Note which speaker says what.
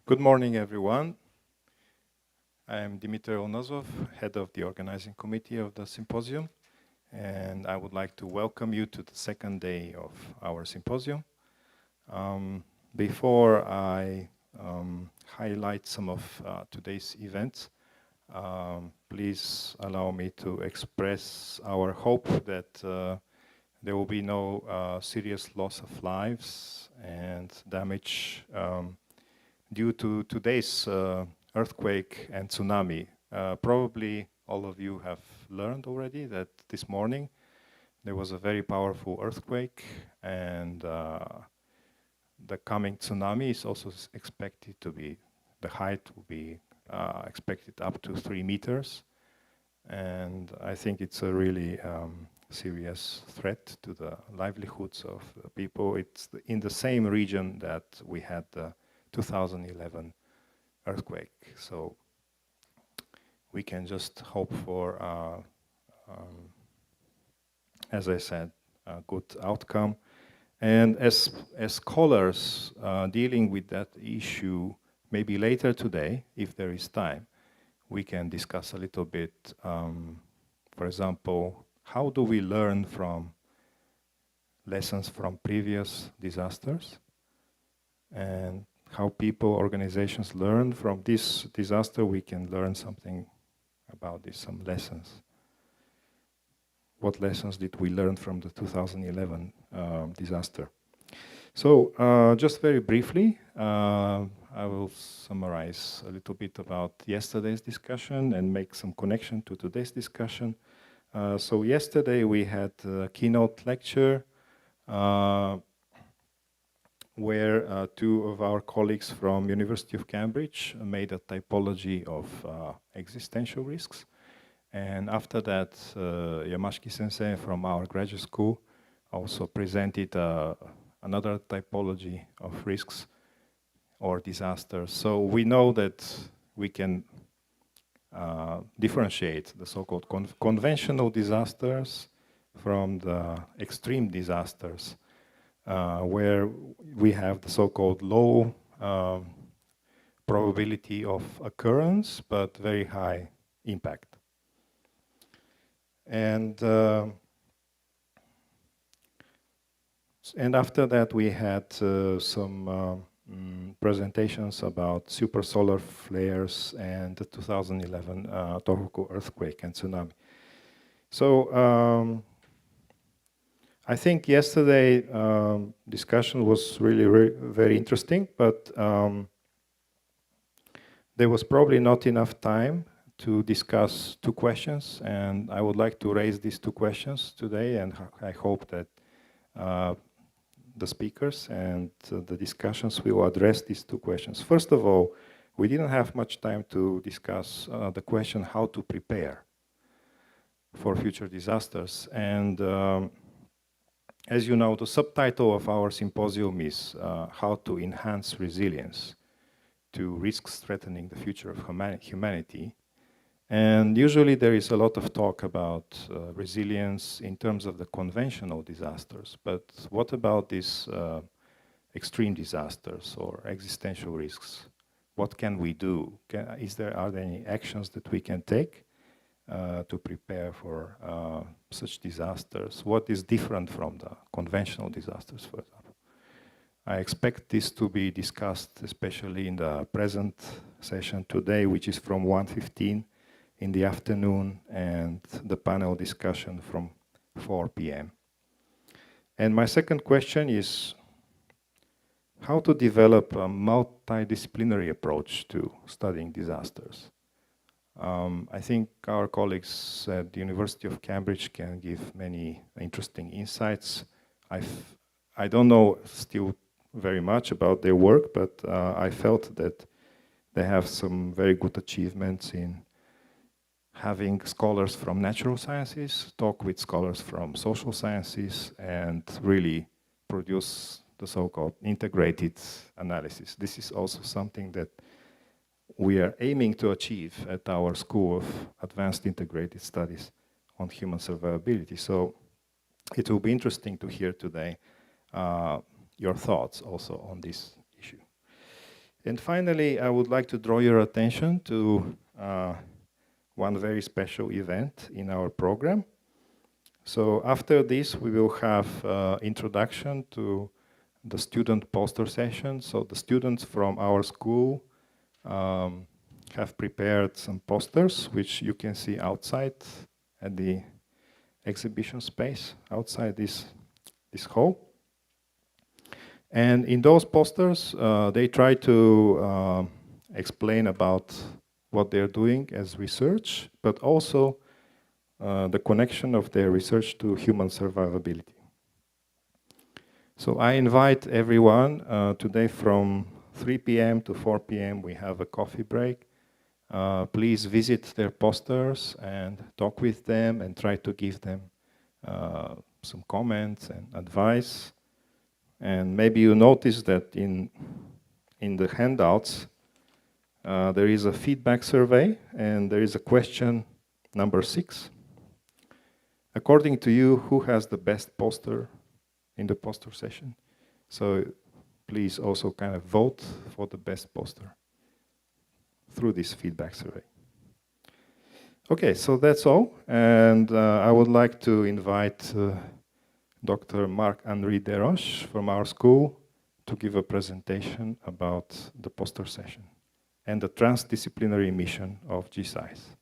Speaker 1: Good morning, everyone. I am Dimiter Ialnazov, head of the organizing committee of the symposium, and I would like to welcome you to the second day of our symposium. Before I highlight some of today's events, please allow me to express our hope that there will be no serious loss of lives and damage due to today's earthquake and tsunami. Probably all of you have learned already that this morning there was a very powerful earthquake, and the coming tsunami is also expected to be, the height will be expected up to 3 meters. And I think it's a really serious threat to the livelihoods of the people. It's in the same region that we had the 2011 earthquake. So we can just hope for, as I said, a good outcome. And as scholars dealing with that issue, maybe later today, if there is time, we can discuss a little bit, for example, how do we learn from lessons from previous disasters, and how people, organizations learn from this disaster. We can learn something about this, some lessons. What lessons did we learn from the 2011 disaster? So just very briefly, I will summarize a little bit about yesterday's discussion and make some connection to today's discussion. So yesterday we had a keynote lecture where two of our colleagues from University of Cambridge made a typology of existential risks. And after that, Yamashiki-sensei from our graduate school also presented another typology of risks or disasters. So we know that we can differentiate the so-called conventional disasters from the extreme disasters, where we have the so-called low probability of occurrence, but very high impact. And after that, we had some presentations about supersolar flares and the 2011 Tohoku earthquake and tsunami. So I think yesterday discussion was really very interesting, but there was probably not enough time to discuss two questions, and I would like to raise these two questions today, and I hope that the speakers and the discussions will address these two questions. First of all, we didn't have much time to discuss the question how to prepare for future disasters. And as you know, the subtitle of our symposium is how to enhance resilience to risks threatening the future of humanity. And usually there is a lot of talk about resilience in terms of the conventional disasters, but what about these extreme disasters or existential risks? What can we do? Are there any actions that we can take to prepare for such disasters? What is different from the conventional disasters, for example? I expect this to be discussed, especially in the present session today, which is from 1:15 in the afternoon, and the panel discussion from 4 p.m. And my second question is how to develop a multidisciplinary approach to studying disasters. I think our colleagues at the University of Cambridge can give many interesting insights. I don't know still very much about their work, but I felt that they have some very good achievements in having scholars from natural sciences talk with scholars from social sciences and really produce the so-called integrated analysis. This is also something that we are aiming to achieve at our School of Advanced Integrated Studies on Human Survivability. So it will be interesting to hear today your thoughts also on this issue. And finally, I would like to draw your attention to one very special event in our program. So after this, we will have introduction to the student poster session. So the students from our school have prepared some posters, which you can see outside at the exhibition space, outside this hall. And in those posters, they try to explain about what they're doing as research, but also the connection of their research to human survivability. So I invite everyone today from 3 p.m. to 4 p.m. we have a coffee break. Please visit their posters and talk with them and try to give them some comments and advice. And maybe you notice that in the handouts there is a feedback survey and there is a question number 6. According to you, who has the best poster in the poster session? So please also kind of vote for the best poster through this feedback survey. Okay, so that's all. And I would like to invite Dr. Marc-Henri Desroches from our school to give a presentation about the poster session and the transdisciplinary mission of GSAIS.